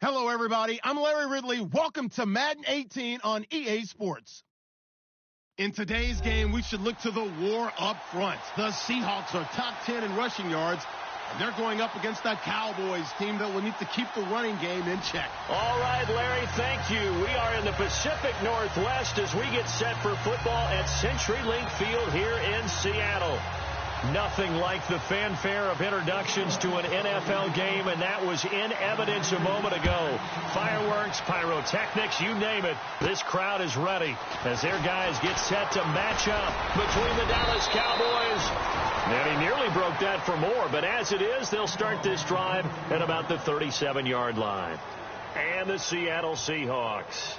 Hello, everybody. I'm Larry Ridley. Welcome to Madden 18 on EA Sports. In today's game, we should look to the war up front. The Seahawks are top 10 in rushing yards, and they're going up against that Cowboys team that will need to keep the running game in check. All right, Larry, thank you. We are in the Pacific Northwest as we get set for football at CenturyLink Field here in Seattle. Nothing like the fanfare of introductions to an NFL game, and that was in evidence a moment ago. Fireworks, pyrotechnics, you name it. This crowd is ready as their guys get set to match up between the Dallas Cowboys. And he nearly broke that for more, but as it is, they'll start this drive at about the 37-yard line. And the Seattle Seahawks.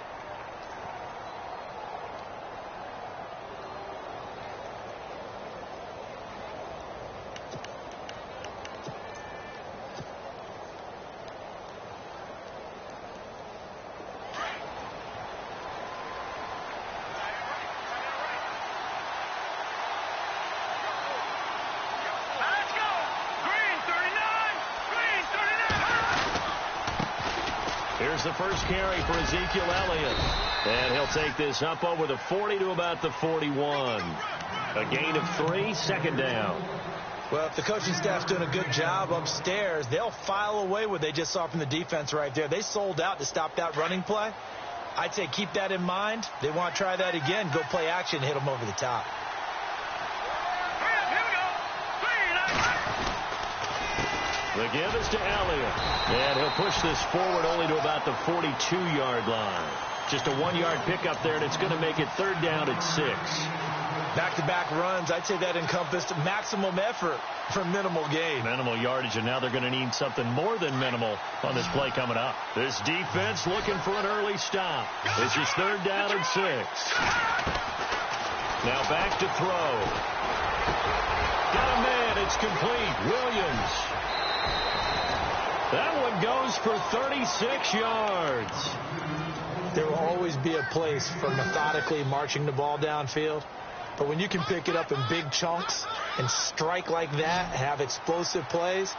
Here's the first carry for Ezekiel Elliott. And he'll take this up over the 40 to about the 41. A gain of 3, second down. Well, if the coaching staff's doing a good job upstairs, they'll file away what they just saw from the defense right there. They sold out to stop that running play. I'd say keep that in mind. They want to try that again. Go play action, hit them over the top. The give is to Elliott. And he'll push this forward only to about the 42-yard line. Just a 1-yard pickup there, and it's going to make it third down at 6. Back-to-back runs, I'd say that encompassed maximum effort for minimal gain. Minimal yardage, and now they're going to need something more than minimal on this play coming up. This defense looking for an early stop. This is third down and 6. Now back to throw. Got a man, it's complete. Williams. That one goes for 36 yards. There will always be a place for methodically marching the ball downfield. But when you can pick it up in big chunks and strike like that, have explosive plays,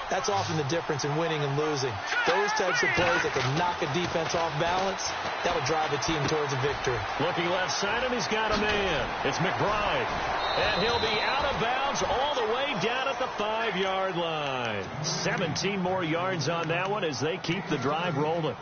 that's often the difference in winning and losing. Those types of plays that can knock a defense off balance, that'll drive a team towards a victory. Looking left side, and he's got a man. It's McBride. And he'll be out of bounds all the way down at the 5-yard line. 17 more yards on that one as they keep the drive rolling.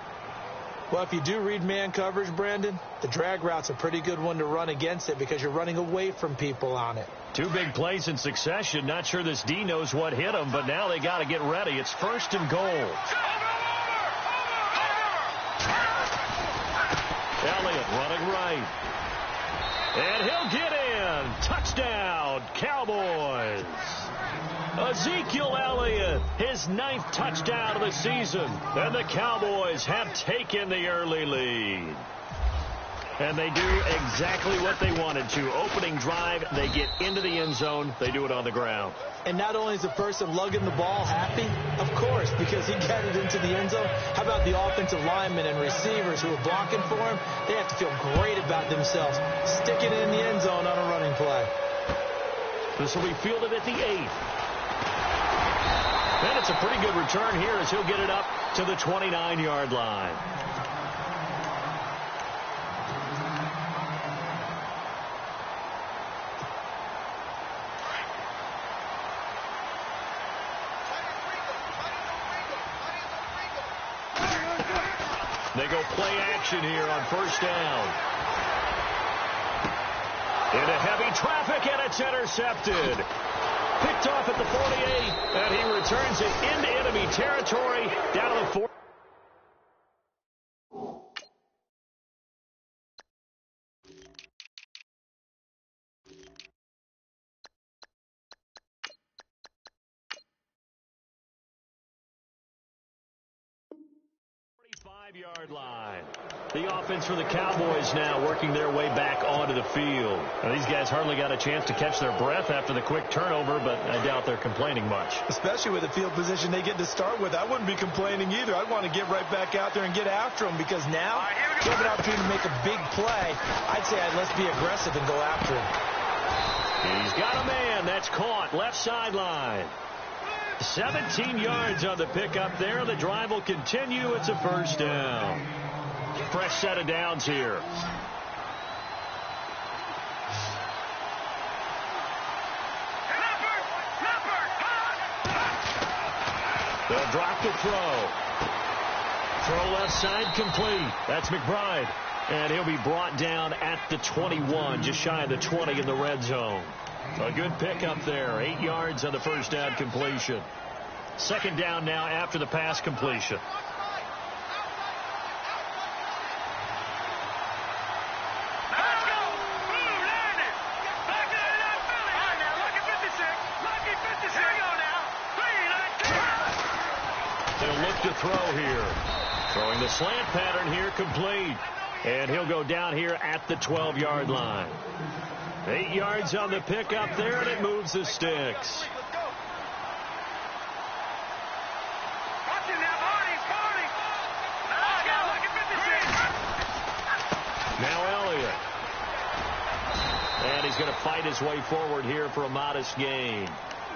Well, if you do read man coverage, Brandon, the drag route's a pretty good one to run against it because you're running away from people on it. 2 big plays in succession. Not sure this D knows what hit him, but now they got to get ready. It's first and goal. Elliott running right. And he'll get in. Touchdown, Cowboys. Ezekiel Elliott, his 9th touchdown of the season. And the Cowboys have taken the early lead. And they do exactly what they wanted to. Opening drive, they get into the end zone. They do it on the ground. And not only is the person lugging the ball happy, of course, because he got it into the end zone. How about the offensive linemen and receivers who are blocking for him? They have to feel great about themselves, sticking it in the end zone on a running play. This will be fielded at the 8th. And it's a pretty good return here as he'll get it up to the 29-yard line. They go play action here on first down. Into heavy traffic, and it's intercepted. Picked off at the 48, and he returns it into enemy territory down to the 4. Yard line. The offense for the Cowboys now working their way back onto the field. Now, these guys hardly got a chance to catch their breath after the quick turnover, but I doubt they're complaining much. Especially with the field position they get to start with. I wouldn't be complaining either. I'd want to get right back out there and get after them because now you have an opportunity to make a big play. I'd say let's be aggressive and go after him. He's got a man. That's caught left sideline. 17 yards on the pickup there. The drive will continue. It's a first down. Fresh set of downs here. They'll drop the throw. Throw left side complete. That's McBride. And he'll be brought down at the 21, just shy of the 20 in the red zone. A good pickup there. 8 yards on the first down completion. Second down now after the pass completion. They'll look to throw here. Throwing the slant pattern here complete. And he'll go down here at the 12-yard line. 8 yards on the pickup there, and it moves the sticks. Now Elliott. And he's going to fight his way forward here for a modest gain.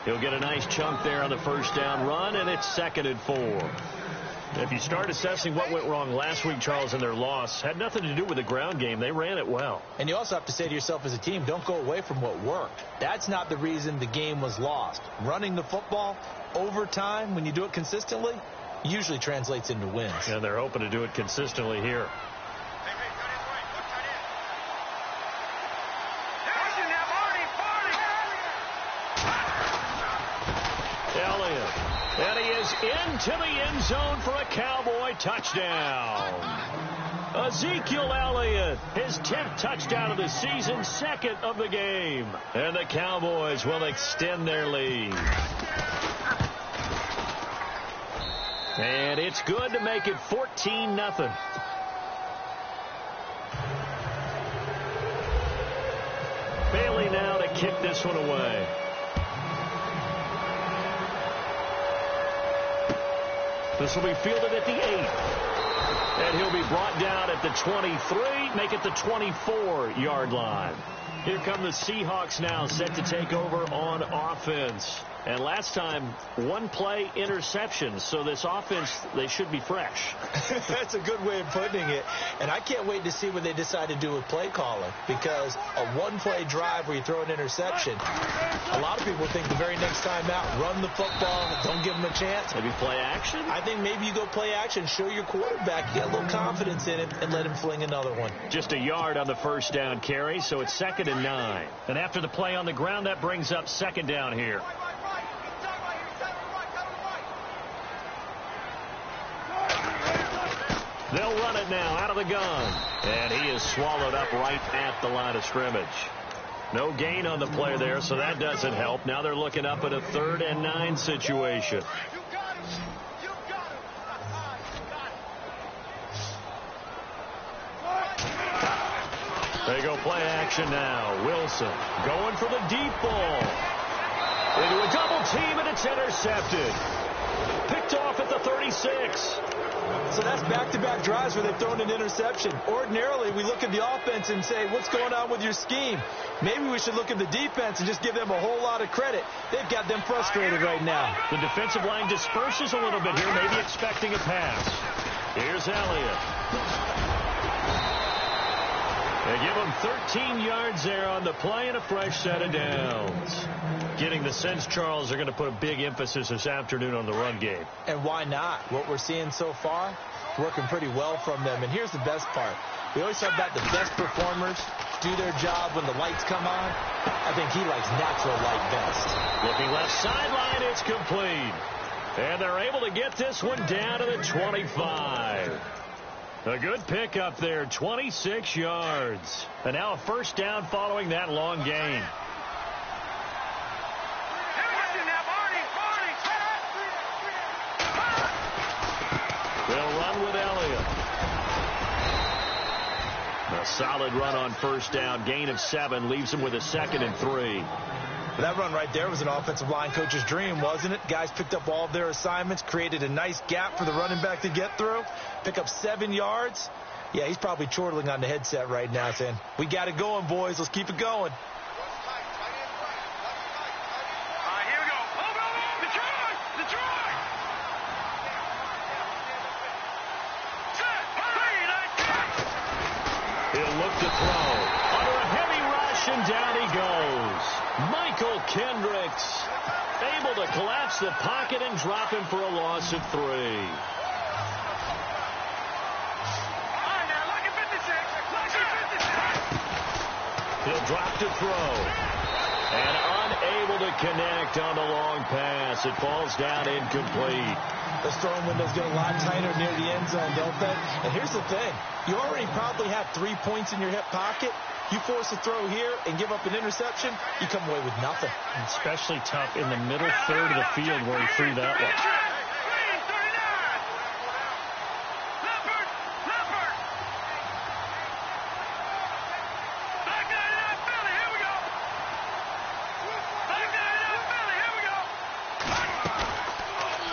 He'll get a nice chunk there on the first down run, and it's 2nd and 4. If you start assessing what went wrong last week, Charles, in their loss, had nothing to do with the ground game. They ran it well. And you also have to say to yourself as a team, don't go away from what worked. That's not the reason the game was lost. Running the football over time, when you do it consistently, usually translates into wins. And they're hoping to do it consistently here. And he is into the end zone for a Cowboy touchdown. Ezekiel Elliott, his 10th touchdown of the season, 2nd of the game. And the Cowboys will extend their lead. And it's good to make it 14-0. Bailey now to kick this one away. This will be fielded at the 8. And he'll be brought down at the 23, make it the 24-yard line. Here come the Seahawks now, set to take over on offense. And last time, one play interception. So this offense, they should be fresh. That's a good way of putting it. And I can't wait to see what they decide to do with play calling. Because a one-play drive where you throw an interception, a lot of people think the very next time out, run the football, don't give them a chance. Maybe play action? I think maybe you go play action, show your quarterback, get a little confidence in him, and let him fling another one. Just a yard on the first down carry, so it's 2nd and 9. And after the play on the ground, that brings up 2nd down here. They'll run it now out of the gun. And he is swallowed up right at the line of scrimmage. No gain on the play there, so that doesn't help. Now they're looking up at a 3rd and 9 situation. They go play action now. Wilson going for the deep ball. Into a double team, and it's intercepted. Picked off at the 36. So that's back-to-back drives where they've thrown an interception. Ordinarily, we look at the offense and say, what's going on with your scheme? Maybe we should look at the defense and just give them a whole lot of credit. They've got them frustrated right now. The defensive line disperses a little bit here, maybe expecting a pass. Here's Elliott. They give him 13 yards there on the play and a fresh set of downs. Getting the sense, Charles, they're going to put a big emphasis this afternoon on the run game. And why not? What we're seeing so far, working pretty well from them. And here's the best part. We always talk about the best performers do their job when the lights come on. I think he likes natural light best. Looking left sideline, it's complete. And they're able to get this one down to the 25. A good pickup there, 26 yards. And now a first down following that long gain. They'll run with Elliott. A solid run on first down. Gain of 7 leaves him with a 2nd and 3. That run right there was an offensive line coach's dream, wasn't it? Guys picked up all of their assignments, created a nice gap for the running back to get through, pick up 7 yards. Yeah, he's probably chortling on the headset right now saying, we got it going, boys. Let's keep it going. Here we go. The He'll look to throw. Under a heavy rush, and down he goes. Michael Kendricks able to collapse the pocket and drop him for a loss of 3. He'll drop to throw. And unable to connect on the long pass. It falls down incomplete. Those throwing windows get a lot tighter near the end zone, don't they? And here's the thing. You already probably have 3 points in your hip pocket. You force a throw here and give up an interception, you come away with nothing. Especially tough in the middle third of the field where he threw that one.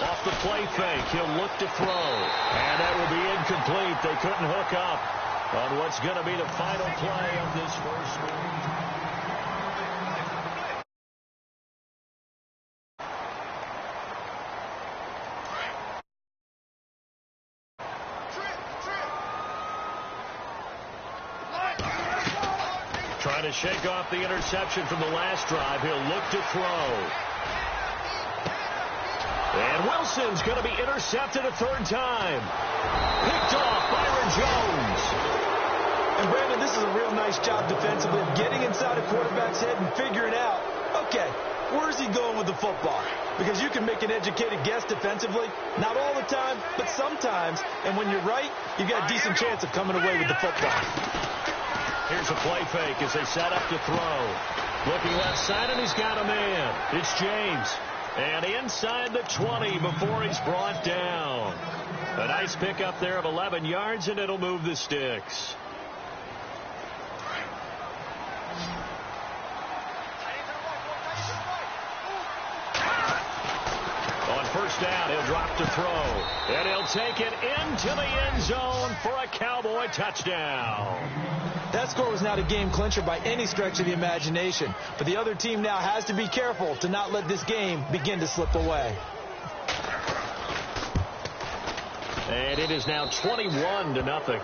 Off the play fake, he'll look to throw. And that will be incomplete. They couldn't hook up on what's going to be the final play of this first quarter. Trying to shake off the interception from the last drive. He'll look to throw. And Wilson's going to be intercepted a third time. Picked off Byron Jones. And Brandon, this is a real nice job defensively of getting inside a quarterback's head and figuring out, okay, where's he going with the football? Because you can make an educated guess defensively, not all the time, but sometimes. And when you're right, you've got a decent chance of coming away with the football. Here's a play fake as they set up to throw. Looking left side, and he's got a man. It's James. And inside the 20 before he's brought down. A nice pickup there of 11 yards, and it'll move the sticks. On first down, he'll drop to throw. And he'll take it into the end zone for a Cowboy touchdown. That score was not a game clincher by any stretch of the imagination. But the other team now has to be careful to not let this game begin to slip away. And it is now 21-0.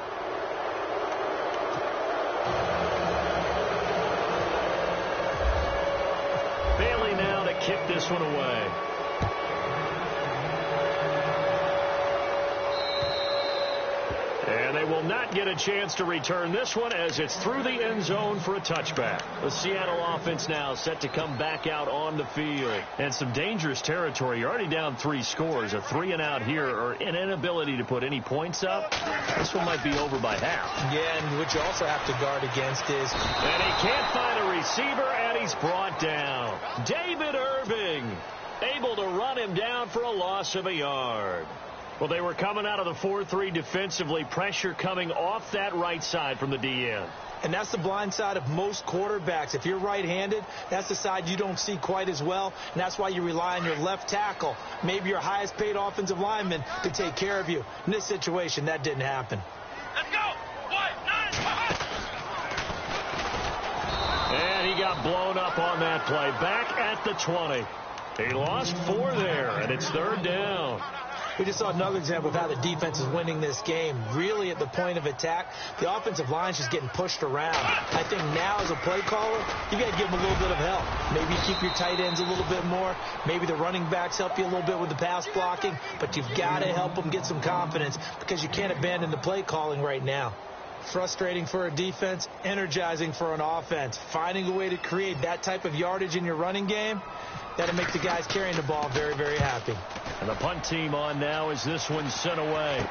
Bailey now to kick this one away. And they will not get a chance to return this one as it's through the end zone for a touchback. The Seattle offense now set to come back out on the field. And some dangerous territory. You're already down 3 scores. A 3-and-out here or an inability to put any points up. This one might be over by half. Yeah, and what you also have to guard against is... And he can't find a receiver, and he's brought down. David Irving able to run him down for a loss of a yard. Well, they were coming out of the 4-3 defensively. Pressure coming off that right side from the DN. And that's the blind side of most quarterbacks. If you're right-handed, that's the side you don't see quite as well. And that's why you rely on your left tackle, maybe your highest-paid offensive lineman, to take care of you. In this situation, that didn't happen. Let's go! 1-9! And he got blown up on that play. Back at the 20. He lost 4 there, and it's third down. We just saw another example of how the defense is winning this game. Really at the point of attack, the offensive line is just getting pushed around. I think now as a play caller, you got to give them a little bit of help. Maybe you keep your tight ends a little bit more. Maybe the running backs help you a little bit with the pass blocking. But you've got to help them get some confidence because you can't abandon the play calling right now. Frustrating for a defense, energizing for an offense. Finding a way to create that type of yardage in your running game, that'll make the guys carrying the ball very, very happy. And the punt team on now as this one's sent away.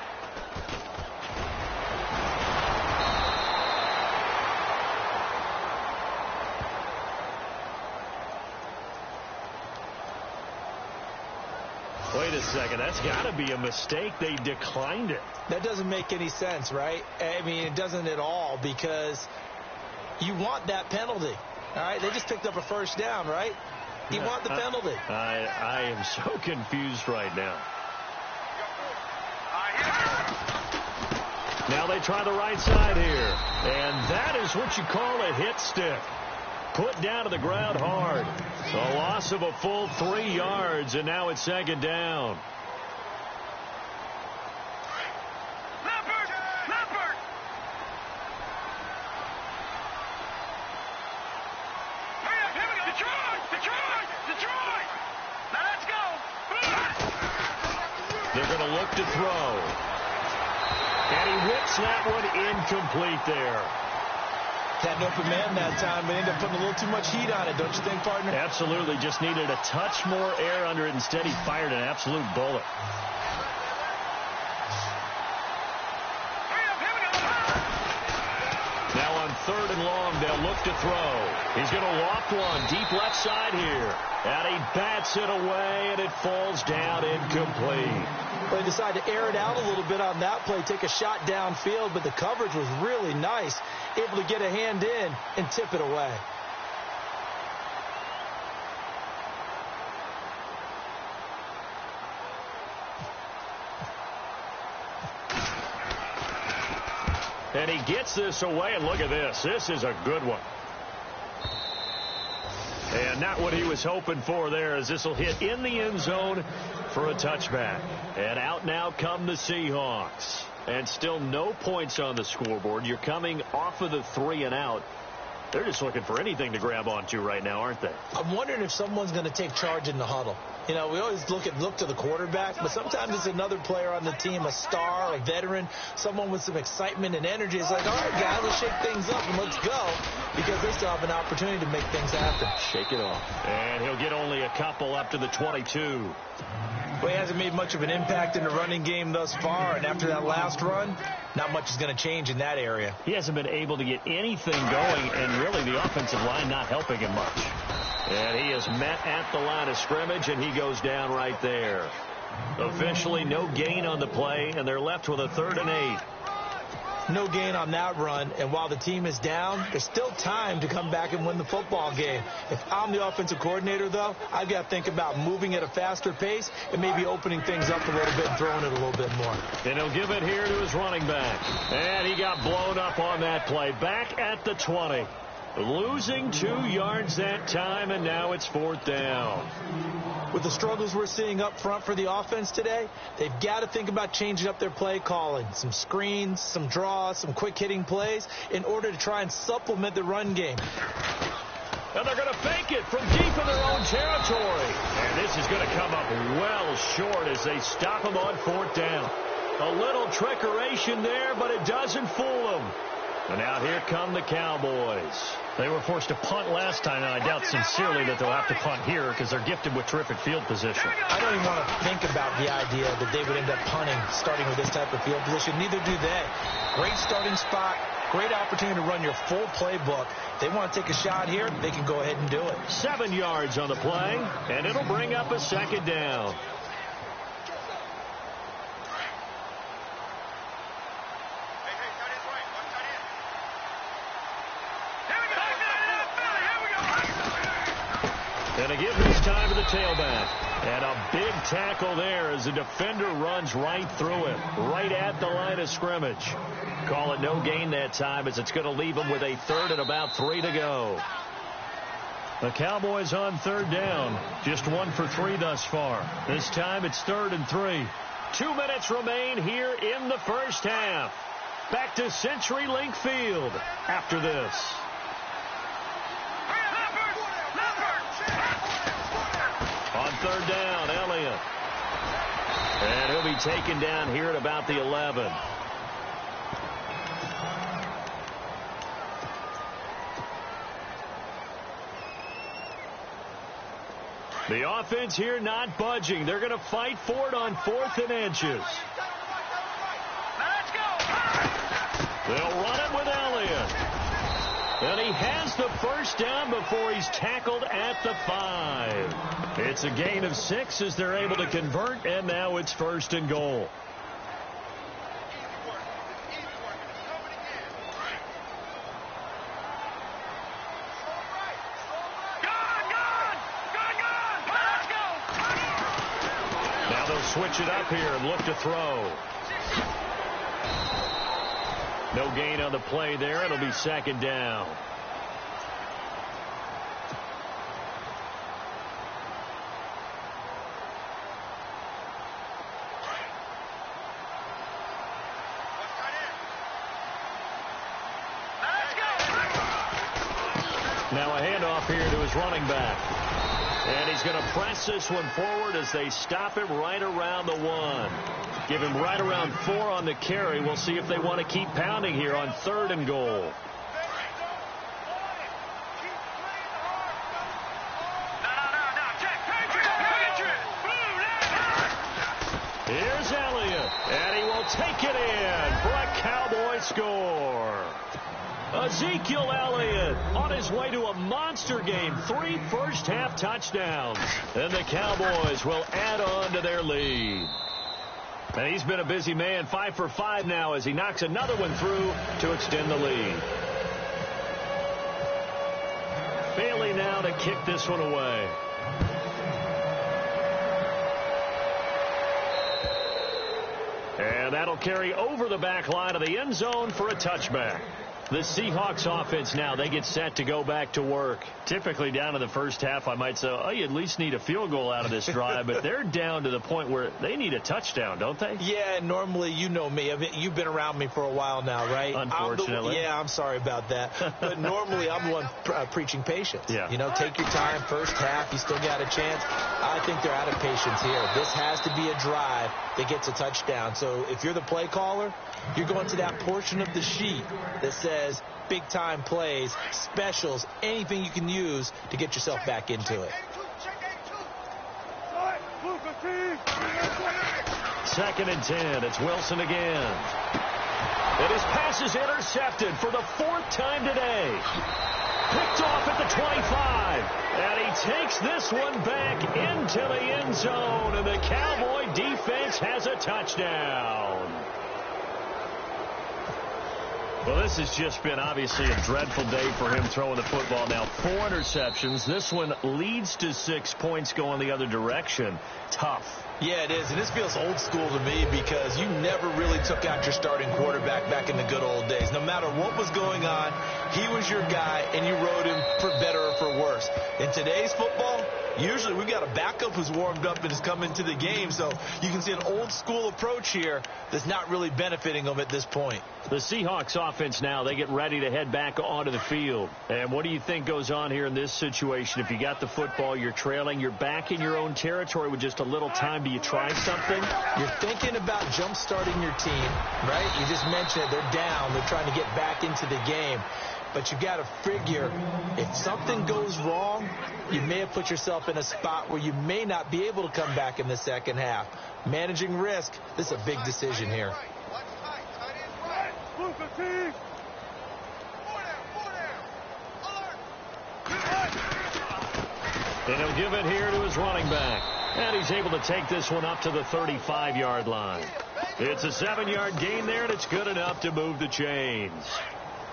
Wait a second. That's got to be a mistake. They declined it. That doesn't make any sense, right? I mean, it doesn't at all because you want that penalty. All right? They just picked up a first down, right? You want the penalty. I am so confused right now. Now they try the right side here. And that is what you call a hit stick. Put down to the ground hard. A loss of a full 3 yards, and now it's second down. They'll look to throw. And he whips that one incomplete there. Had an open man that time, but ended up putting a little too much heat on it, don't you think, partner? Absolutely. Just needed a touch more air under it. Instead, he fired an absolute bullet. Now on 3rd and long, they'll look to throw. He's going to loft one deep left side here. And he bats it away, and it falls down incomplete. They decided to air it out a little bit on that play, take a shot downfield, but the coverage was really nice, able to get a hand in and tip it away. And he gets this away, and look at this. This is a good one. And not what he was hoping for there, as this will hit in the end zone for a touchback. And out now come the Seahawks. And still no points on the scoreboard. You're coming off of the 3 and out. They're just looking for anything to grab onto right now, aren't they? I'm wondering if someone's going to take charge in the huddle. You know, we always look to the quarterback, but sometimes it's another player on the team, a star, a veteran, someone with some excitement and energy. It's like, all right, guys, let's shake things up and let's go, because they still have an opportunity to make things happen. Shake it off. And he'll get only a couple up to the 22. Well, he hasn't made much of an impact in the running game thus far, and after that last run, not much is going to change in that area. He hasn't been able to get anything going, and really the offensive line not helping him much. And he is met at the line of scrimmage, and he goes down right there. Officially no gain on the play, and they're left with a 3rd and 8. No gain on that run, and while the team is down, there's still time to come back and win the football game. If I'm the offensive coordinator, though, I've got to think about moving at a faster pace and maybe opening things up a little bit and throwing it a little bit more. And he'll give it here to his running back. And he got blown up on that play. Back at the 20. Losing 2 yards that time, and now it's 4th down. With the struggles we're seeing up front for the offense today, they've got to think about changing up their play calling. Some screens, some draws, some quick-hitting plays in order to try and supplement the run game. And they're going to fake it from deep in their own territory. And this is going to come up well short as they stop him on 4th down. A little trickeration there, but it doesn't fool them. And now here come the Cowboys. They were forced to punt last time, and I doubt sincerely that they'll have to punt here because they're gifted with terrific field position. I don't even want to think about the idea that they would end up punting starting with this type of field position. Neither do they. Great starting spot, great opportunity to run your full playbook. They want to take a shot here, they can go ahead and do it. 7 yards on the play, and it'll bring up a 2nd down. And they give this time to the tailback. And a big tackle there as the defender runs right through him, right at the line of scrimmage. Call it no gain that time as it's going to leave him with a 3rd and about 3 to go. The Cowboys on 3rd down. Just 1 for 3 thus far. This time it's 3rd and 3. 2 minutes remain here in the first half. Back to CenturyLink Field after this. On 3rd down, Elliott. And he'll be taken down here at about the 11. The offense here not budging. They're going to fight for it on 4th and inches. They'll run it with Elliott. And he has the first down before he's tackled at the 5. It's a gain of 6 as they're able to convert, and now it's 1st and goal. Now they'll switch it up here and look to throw. No gain on the play there. It'll be 2nd down. Now a handoff here to his running back. And he's going to press this one forward as they stop him right around the 1. Give him right around 4 on the carry. We'll see if they want to keep pounding here on 3rd and goal. Here's Elliott, and he will take it in for a Cowboy score. Ezekiel Elliott on his way to a monster game. 3 first-half touchdowns. And the Cowboys will add on to their lead. And he's been a busy man. 5 for 5 now as he knocks another one through to extend the lead. Bailey now to kick this one away. And that'll carry over the back line of the end zone for a touchback. The Seahawks offense now, they get set to go back to work. Typically down to the first half, I might say, oh, you at least need a field goal out of this drive. But they're down to the point where they need a touchdown, don't they? Yeah, normally, you know me. I mean, you've been around me for a while now, right? Unfortunately. I'm sorry about that. But normally, I'm the one preaching patience. Yeah. You know, take your time. First half, you still got a chance. I think they're out of patience here. This has to be a drive that gets a touchdown. So if you're the play caller, you're going to that portion of the sheet that says big-time plays, specials, anything you can use to get yourself back into it. 2nd and 10. It's Wilson again. And his pass is intercepted for the 4th time today. Picked off at the 25. And he takes this one back into the end zone. And the Cowboy defense has a touchdown. Well, this has just been obviously a dreadful day for him throwing the football. Now 4 interceptions. This one leads to 6 points going the other direction. Tough. Yeah, it is. And this feels old school to me because you never really took out your starting quarterback back in the good old days. No matter what was going on, he was your guy, and you rode him for better or for worse. In today's football, usually we've got a backup who's warmed up and has come into the game. So you can see an old school approach here that's not really benefiting them at this point. The Seahawks offense now, they get ready to head back onto the field. And what do you think goes on here in this situation? If you got the football, you're trailing, you're back in your own territory with just a little time. Do you try something? You're thinking about jump-starting your team, right? You just mentioned it. They're down. They're trying to get back into the game. But you got to figure if something goes wrong, you may have put yourself in a spot where you may not be able to come back in the second half. Managing risk, this is a big decision here. And he'll give it here to his running back. And he's able to take this one up to the 35-yard line. It's a 7-yard gain there, and it's good enough to move the chains.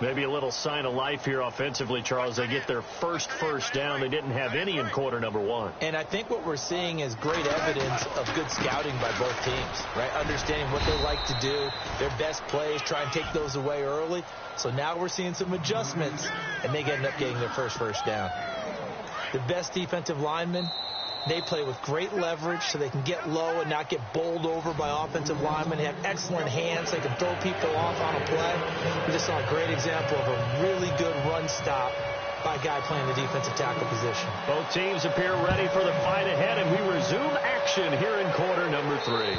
Maybe a little sign of life here offensively, Charles. They get their first down. They didn't have any in quarter number 1. And I think what we're seeing is great evidence of good scouting by both teams, right? Understanding what they like to do, their best plays, try and take those away early. So now we're seeing some adjustments, and they end up getting their first down. The best defensive linemen, they play with great leverage so they can get low and not get bowled over by offensive linemen. They have excellent hands. They can throw people off on a play. We just saw a great example of a really good run stop by a guy playing the defensive tackle position. Both teams appear ready for the fight ahead, and we resume action here in quarter number 3.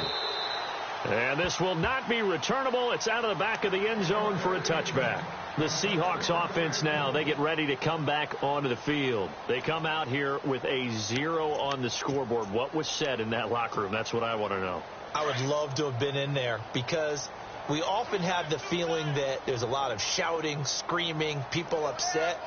And this will not be returnable. It's out of the back of the end zone for a touchback. The Seahawks offense now, they get ready to come back onto the field. They come out here with a 0 on the scoreboard. What was said in that locker room? That's what I want to know. I would love to have been in there because we often have the feeling that there's a lot of shouting, screaming, people upset.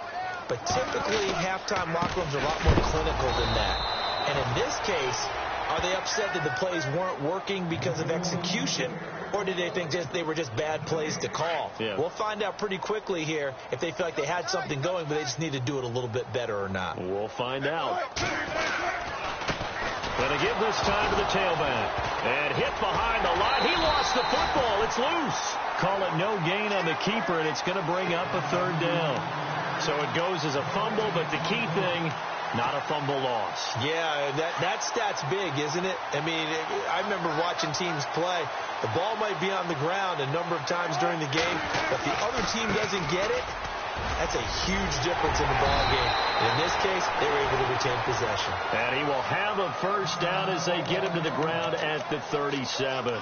But typically, halftime locker rooms are a lot more clinical than that. And in this case, are they upset that the plays weren't working because of execution, or did they think they were just bad plays to call? Yeah. We'll find out pretty quickly here if they feel like they had something going, but they just need to do it a little bit better or not. We'll find out. Going to give this time to the tailback. And hit behind the line. He lost the football. It's loose. Call it no gain on the keeper, and it's going to bring up a 3rd down. So it goes as a fumble, but the key thing, not a fumble loss. Yeah, that stat's big, isn't it? I mean, I remember watching teams play. The ball might be on the ground a number of times during the game, but if the other team doesn't get it, That's a huge difference in the ball game. And in this case, they were able to retain possession. And he will have a first down as they get him to the ground at the 37.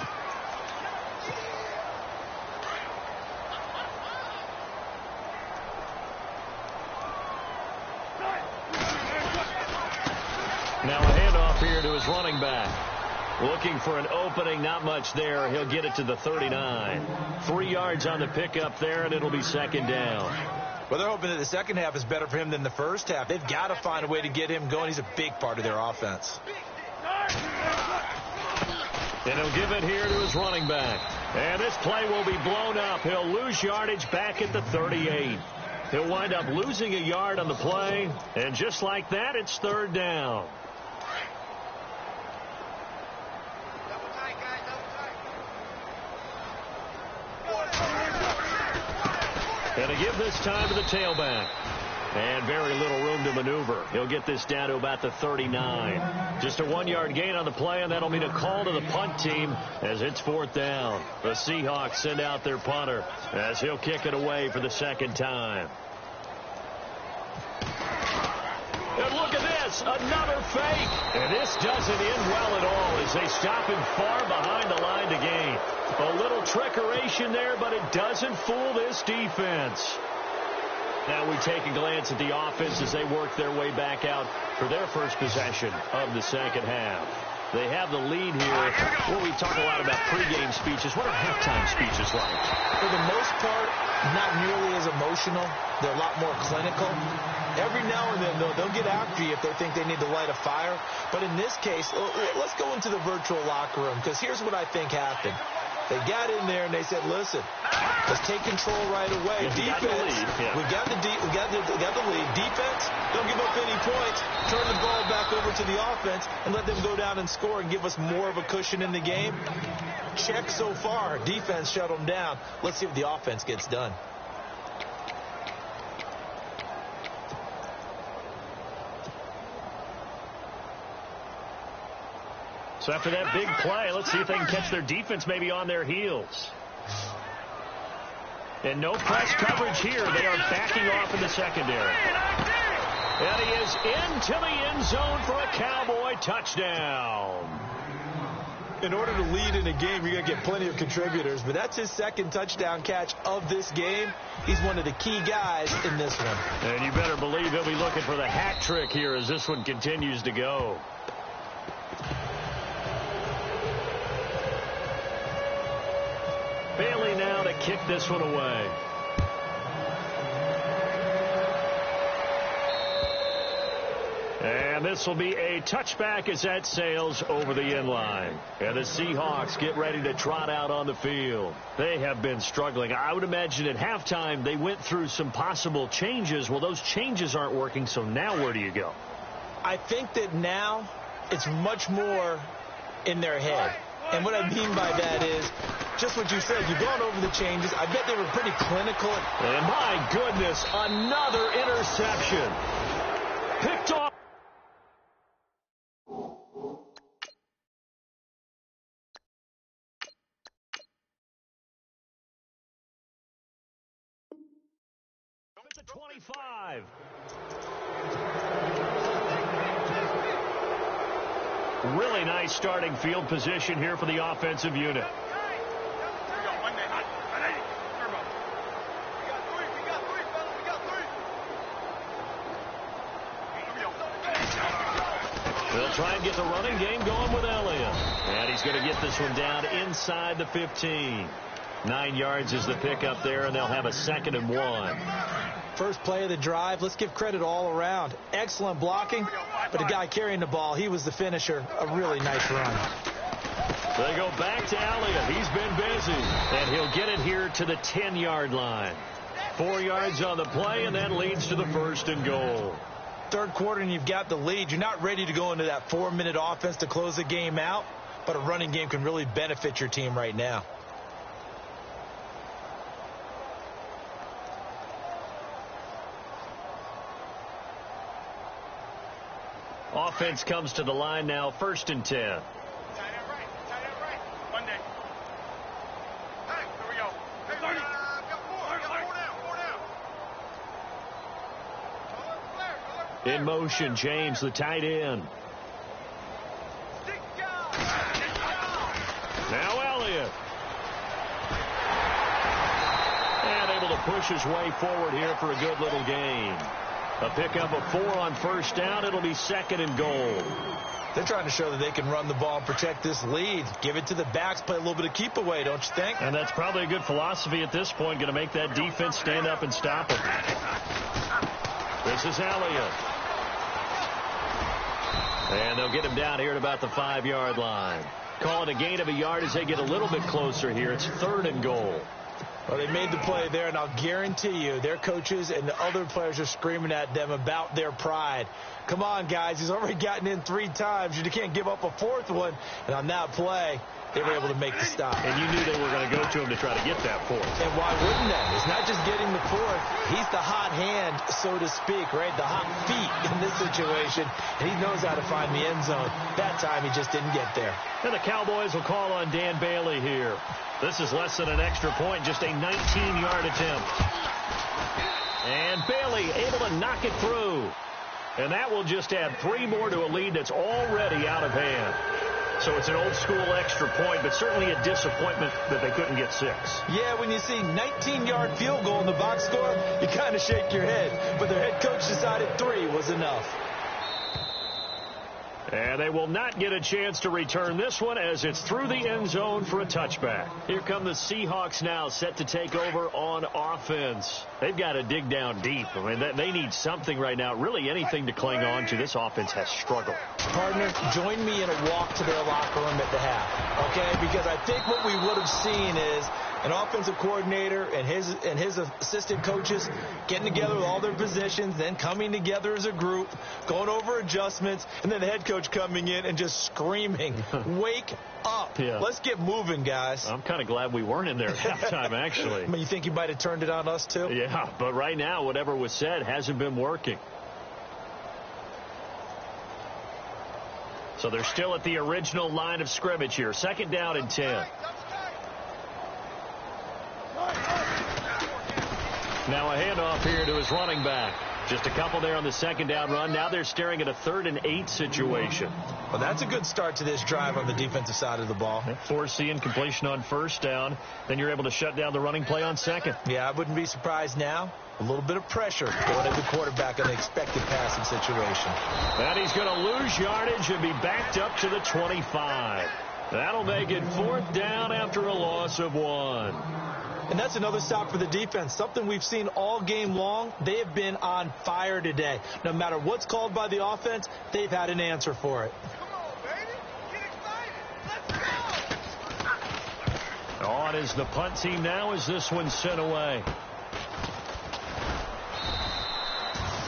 Now a handoff here to his running back. Looking for an opening, not much there. He'll get it to the 39. 3 yards on the pickup there, and it'll be second down. Well, they're hoping that the second half is better for him than the first half. They've got to find a way to get him going. He's a big part of their offense. And he'll give it here to his running back. And this play will be blown up. He'll lose yardage back at the 38. He'll wind up losing a yard on the play. And just like that, it's third down. And to give this time to the tailback. And very little room to maneuver. He'll get this down to about the 39. Just a 1-yard gain on the play, and that'll mean a call to the punt team as it's fourth down. The Seahawks send out their punter as he'll kick it away for the second time. And look at this, another fake. And this doesn't end well at all as they stop him far behind the line to gain. A little trickeration there, but it doesn't fool this defense. Now we take a glance at the offense as they work their way back out for their first possession of the second half. They have the lead here. Well, we talk a lot about pregame speeches. What are halftime speeches like? For the most part, not nearly as emotional. They're a lot more clinical. Every now and then, they'll get after you if they think they need to light a fire. But in this case, let's go into the virtual locker room, because here's what I think happened. They got in there and they said, listen, let's take control right away. Defense, we got the lead. Defense, don't give up any points. Turn the ball back over to the offense and let them go down and score and give us more of a cushion in the game. Check so far. Defense shut them down. Let's see what the offense gets done. So after that big play, let's see if they can catch their defense maybe on their heels. And no press coverage here. They are backing off in the secondary. And he is into the end zone for a Cowboy touchdown. In order to lead in a game, you're going to get plenty of contributors, but that's his second touchdown catch of this game. He's one of the key guys in this one. And you better believe he'll be looking for the hat trick here as this one continues to go. Bailey now to kick this one away. And this will be a touchback as that sails over the end line. And the Seahawks get ready to trot out on the field. They have been struggling. I would imagine at halftime they went through some possible changes. Well, those changes aren't working, so now where do you go? I think that now it's much more in their head. And what I mean by that is just what you said. You've gone over the changes. I bet they were pretty clinical. And my goodness, another interception. Picked off. It's a 25. Really nice starting field position here for the offensive unit. They'll try and get the running game going with Elliott. And he's going to get this one down inside the 15. 9 yards is the pickup there, and they'll have a 2nd and 1. First play of the drive. Let's give credit all around. Excellent blocking, but the guy carrying the ball, he was the finisher. A really nice run. They go back to Elliott. He's been busy, and he'll get it here to the 10-yard line. 4 yards on the play, and that leads to the 1st and goal. Third quarter, and you've got the lead. You're not ready to go into that 4-minute offense to close the game out, but a running game can really benefit your team right now. Offense comes to the line now, 1st and 10. In motion, James, the tight end. Now Elliott. And able to push his way forward here for a good little gain. A pickup of 4 on first down. It'll be 2nd and goal. They're trying to show that they can run the ball and protect this lead. Give it to the backs, play a little bit of keep away, don't you think? And that's probably a good philosophy at this point. Going to make that defense stand up and stop them. This is Elliott. And they'll get him down here at about the 5-yard line. Call it a gain of a yard as they get a little bit closer here. It's 3rd and goal. Well, they made the play there, and I'll guarantee you their coaches and the other players are screaming at them about their pride. Come on, guys. He's already gotten in 3 times. You can't give up a 4th one. And on that play, they were able to make the stop. And you knew they were going to go to him to try to get that 4th. And why wouldn't they? It's not just getting the 4th. He's the hot hand, so to speak, right? The hot feet in this situation. And he knows how to find the end zone. That time, he just didn't get there. And the Cowboys will call on Dan Bailey here. This is less than an extra point, just a 19-yard attempt. And Bailey able to knock it through. And that will just add 3 more to a lead that's already out of hand. So it's an old-school extra point, but certainly a disappointment that they couldn't get 6. Yeah, when you see 19-yard field goal in the box score, you kind of shake your head. But their head coach decided 3 was enough. And they will not get a chance to return this one as it's through the end zone for a touchback. Here come the Seahawks now, set to take over on offense. They've got to dig down deep. I mean, they need something right now, really anything to cling on to. This offense has struggled. Partner, join me in a walk to their locker room at the half, okay? Because I think what we would have seen is an offensive coordinator and his assistant coaches getting together with all their positions, then coming together as a group, going over adjustments, and then the head coach coming in and just screaming, wake up. Yeah. Let's get moving, guys. I'm kind of glad we weren't in there at halftime, actually. I mean, you think he might have turned it on us, too? Yeah, but right now, whatever was said hasn't been working. So they're still at the original line of scrimmage here. 2nd down and 10. Now a handoff here to his running back. Just a couple there on the 2nd down run. Now they're staring at a 3rd and 8 situation. Well, that's a good start to this drive on the defensive side of the ball. Forcing completion on 1st down. Then you're able to shut down the running play on 2nd. Yeah, I wouldn't be surprised now. A little bit of pressure going at the quarterback in an expected passing situation. And he's going to lose yardage and be backed up to the 25. That'll make it 4th down after a loss of 1. And that's another stop for the defense. Something we've seen all game long. They have been on fire today. No matter what's called by the offense, they've had an answer for it. Come on, baby. Get excited. Let's go. On is the punt team now as this one's sent away.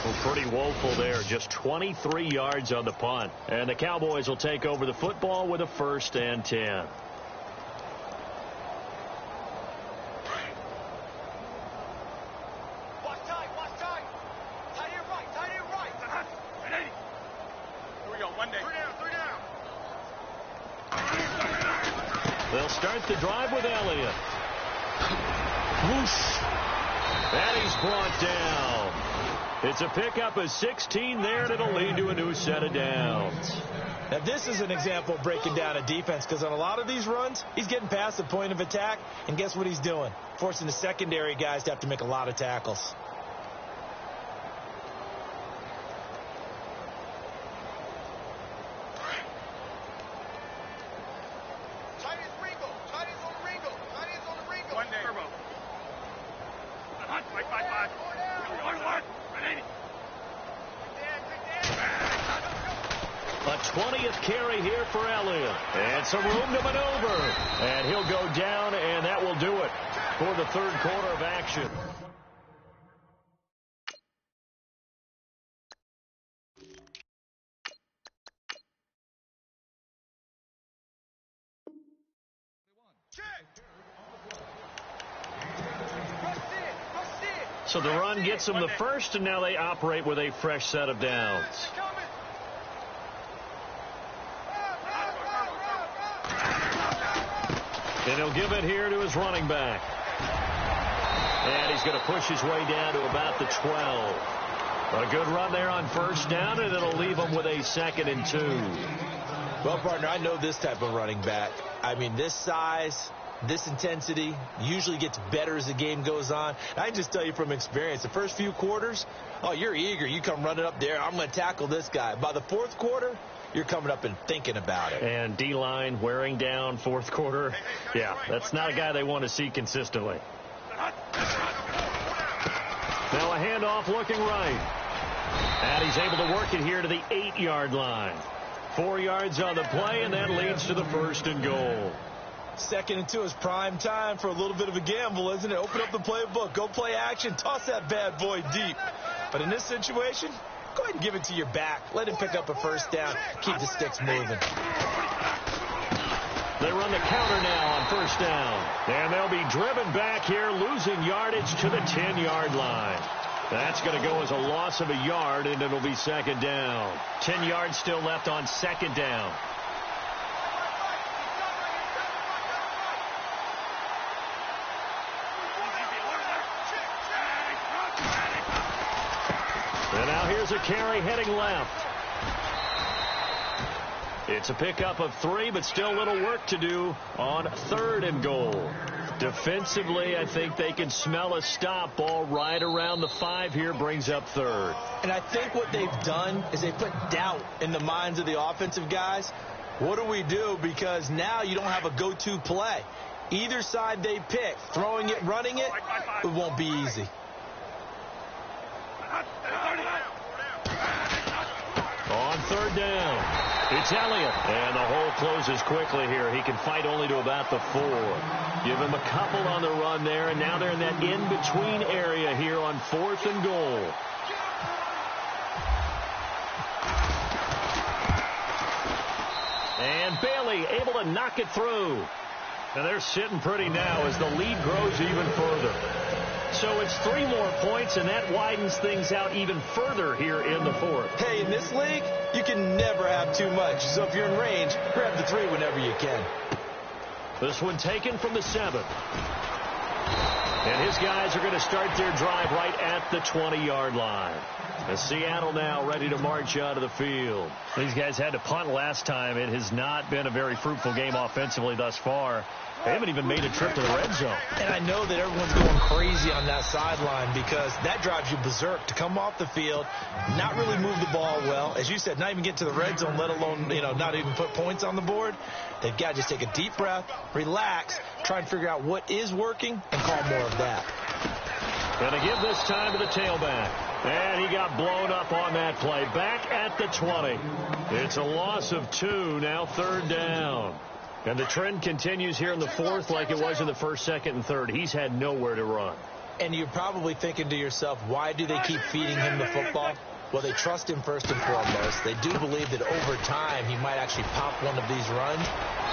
Well, pretty woeful there. Just 23 yards on the punt. And the Cowboys will take over the football with a 1st and 10. They'll start the drive with Elliott. Whoosh. And he's brought down. It's a pickup of 16 there, and it'll lead to a new set of downs. Now, this is an example of breaking down a defense, because on a lot of these runs, he's getting past the point of attack, and guess what he's doing? Forcing the secondary guys to have to make a lot of tackles. A 20th carry here for Elliott. And some room to maneuver. And he'll go down, and that will do it for the 3rd quarter of action. So the run gets them the first, and now they operate with a fresh set of downs. And he'll give it here to his running back. And he's going to push his way down to about the 12. A good run there on first down, and it'll leave them with a 2nd and 2. Well, partner, I know this type of running back. I mean, this size, this intensity usually gets better as the game goes on. And I can just tell you from experience, the first few quarters, oh, you're eager. You come running up there. I'm going to tackle this guy. By the fourth quarter, you're coming up and thinking about it. And D-line wearing down fourth quarter. Yeah, that's not a guy they want to see consistently. Now a handoff looking right. And he's able to work it here to the 8-yard line. 4 yards on the play, and that leads to the 1st and goal. 2nd and 2 is prime time for a little bit of a gamble, isn't it? Open up the playbook, go play action, toss that bad boy deep. But in this situation, go ahead and give it to your back. Let him pick up a first down. Keep the sticks moving. They run the counter now on first down. And they'll be driven back here, losing yardage to the 10-yard line. That's going to go as a loss of a yard, and it'll be 2nd down. 10 yards still left on 2nd down. And now here's a carry heading left. It's a pickup of 3, but still a little work to do on 3rd and goal. Defensively, I think they can smell a stop. Ball right around the 5 here, brings up 3rd. And I think what they've done is they put doubt in the minds of the offensive guys. What do we do? Because now you don't have a go-to play. Either side they pick, throwing it, running it, it won't be easy. On 3rd down. It's Elliott, and the hole closes quickly here. He can fight only to about the 4. Give him a couple on the run there, and now they're in that in-between area here on 4th and goal. And Bailey able to knock it through. And they're sitting pretty now as the lead grows even further. So it's 3 more points, and that widens things out even further here in the 4th. Hey, in this league, you can never have too much. So if you're in range, grab the 3 whenever you can. This one taken from the 7. And his guys are going to start their drive right at the 20-yard line. As Seattle now ready to march out of the field. These guys had to punt last time. It has not been a very fruitful game offensively thus far. They haven't even made a trip to the red zone. And I know that everyone's going crazy on that sideline because that drives you berserk to come off the field, not really move the ball well. As you said, not even get to the red zone, let alone, not even put points on the board. They've got to just take a deep breath, relax, try and figure out what is working, and call more of that. Going to give this time to the tailback. And he got blown up on that play. Back at the 20. It's a loss of 2, now 3rd down. And the trend continues here in the 4th like it was in the 1st, 2nd, and 3rd. He's had nowhere to run. And you're probably thinking to yourself, why do they keep feeding him the football? Well, they trust him first and foremost. They do believe that over time he might actually pop one of these runs.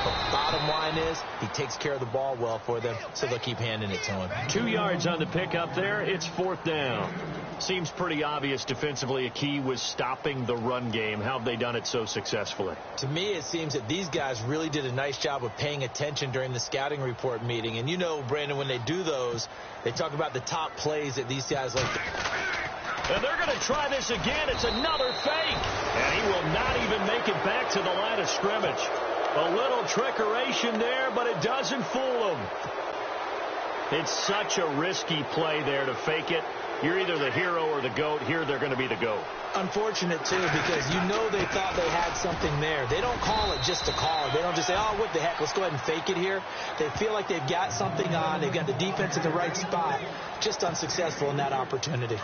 But bottom line is he takes care of the ball well for them, so they'll keep handing it to him. 2 yards on the pickup there. It's 4th down. Seems pretty obvious defensively a key was stopping the run game. How have they done it so successfully? To me, it seems that these guys really did a nice job of paying attention during the scouting report meeting. And Brandon, when they do those, they talk about the top plays that these guys like to... And they're going to try this again. It's another fake. And he will not even make it back to the line of scrimmage. A little trickeration there, but it doesn't fool him. It's such a risky play there to fake it. You're either the hero or the GOAT. Here they're going to be the GOAT. Unfortunate, too, because they thought they had something there. They don't call it just to call it. They don't just say, oh, what the heck, let's go ahead and fake it here. They feel like they've got something on. They've got the defense in the right spot. Just unsuccessful in that opportunity.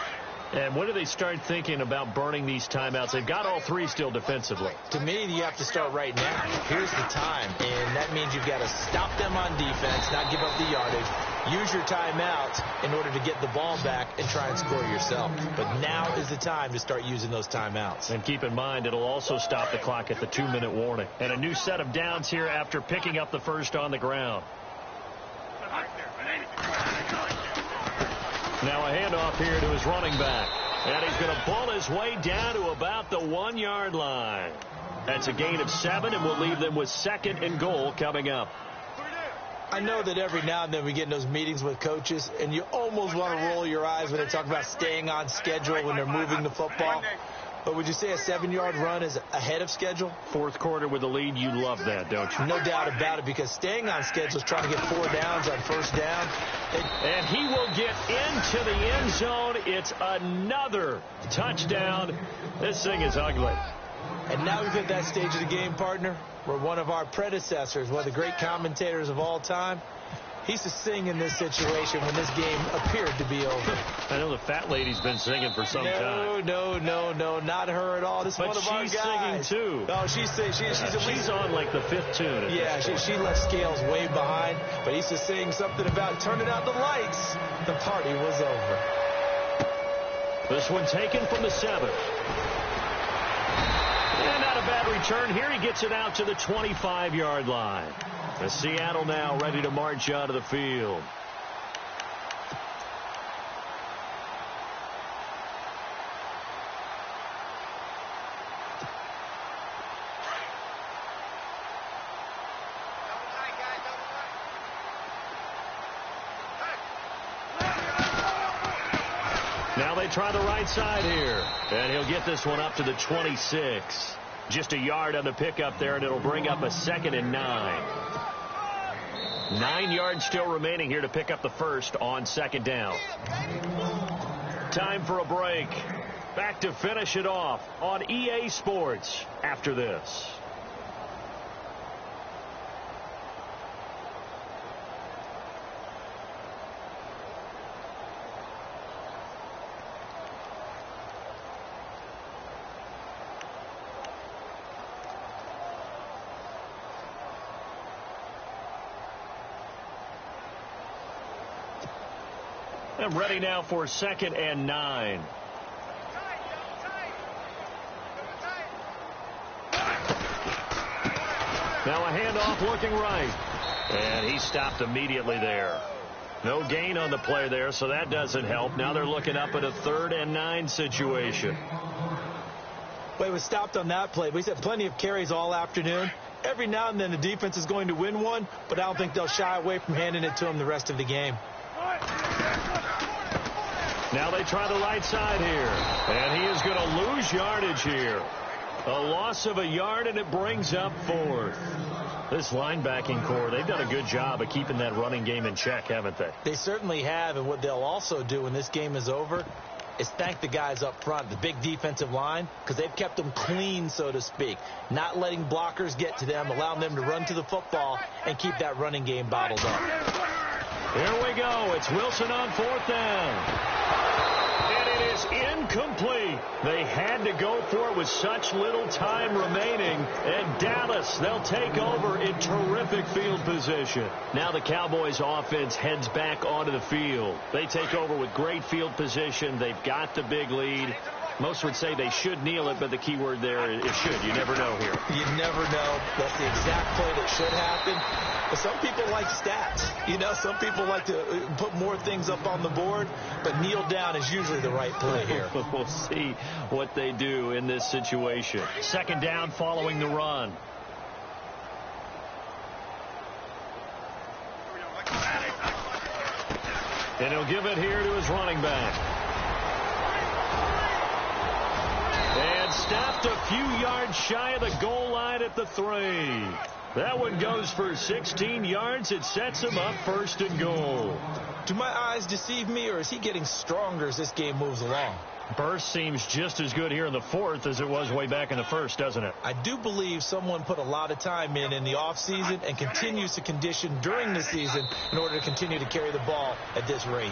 And when do they start thinking about burning these timeouts? They've got all 3 still defensively. To me, you have to start right now. Here's the time, and that means you've got to stop them on defense, not give up the yardage. Use your timeouts in order to get the ball back and try and score yourself. But now is the time to start using those timeouts. And keep in mind, it'll also stop the clock at the 2-minute warning. And a new set of downs here after picking up the first on the ground. Now a handoff here to his running back. And he's going to pull his way down to about the 1-yard line. That's a gain of 7, and we'll leave them with 2nd and goal coming up. I know that every now and then we get in those meetings with coaches, and you almost want to roll your eyes when they talk about staying on schedule when they're moving the football. But would you say a 7-yard run is ahead of schedule? Fourth quarter with the lead, you love that, don't you? No doubt about it, because staying on schedule is trying to get 4 downs on first down. And he will get into the end zone. It's another touchdown. This thing is ugly. And now we've hit that stage of the game, partner, where one of our predecessors, one of the great commentators of all time, he used to sing in this situation when this game appeared to be over. I know the fat lady's been singing for some time. No, not her at all. This is one of our guys. But she's singing, too. No, she's on like the 5th tune. Yeah, she left Scales way behind, but he used to sing something about turning out the lights. The party was over. This one taken from the 7. And not a bad return here. He gets it out to the 25-yard line. The Seattle now ready to march out of the field. Now they try the right side here. And he'll get this one up to the 26. Just a yard on the pickup there, and it'll bring up a 2nd and 9. 9 yards still remaining here to pick up the first on 2nd down. Time for a break. Back to finish it off on EA Sports after this. I'm ready now for 2nd and 9. Now a handoff looking right. And he stopped immediately there. No gain on the play there, so that doesn't help. Now they're looking up at a 3rd and 9 situation. Well, he was stopped on that play. But he's had plenty of carries all afternoon. Every now and then the defense is going to win one, but I don't think they'll shy away from handing it to him the rest of the game. Now they try the right side here. And he is going to lose yardage here. A loss of a yard, and it brings up 4th. This linebacking core, they've done a good job of keeping that running game in check, haven't they? They certainly have, and what they'll also do when this game is over is thank the guys up front, the big defensive line, because they've kept them clean, so to speak, not letting blockers get to them, allowing them to run to the football and keep that running game bottled up. Here we go. It's Wilson on 4th down. And it is incomplete. They had to go for it with such little time remaining. And Dallas, they'll take over in terrific field position. Now the Cowboys offense heads back onto the field. They take over with great field position. They've got the big lead. Most would say they should kneel it, but the key word there is should. You never know here. You never know. That's the exact play that should happen. But some people like stats. You know, some people like to put more things up on the board, but kneel down is usually the right play here. We'll see what they do in this situation. 2nd down following the run. And he'll give it here to his running back. And stopped a few yards shy of the goal line at the 3. That one goes for 16 yards. It sets him up 1st and goal. Do my eyes deceive me, or is he getting stronger as this game moves along? Burst seems just as good here in the 4th as it was way back in the 1st, doesn't it? I do believe someone put a lot of time in the offseason and continues to condition during the season in order to continue to carry the ball at this rate.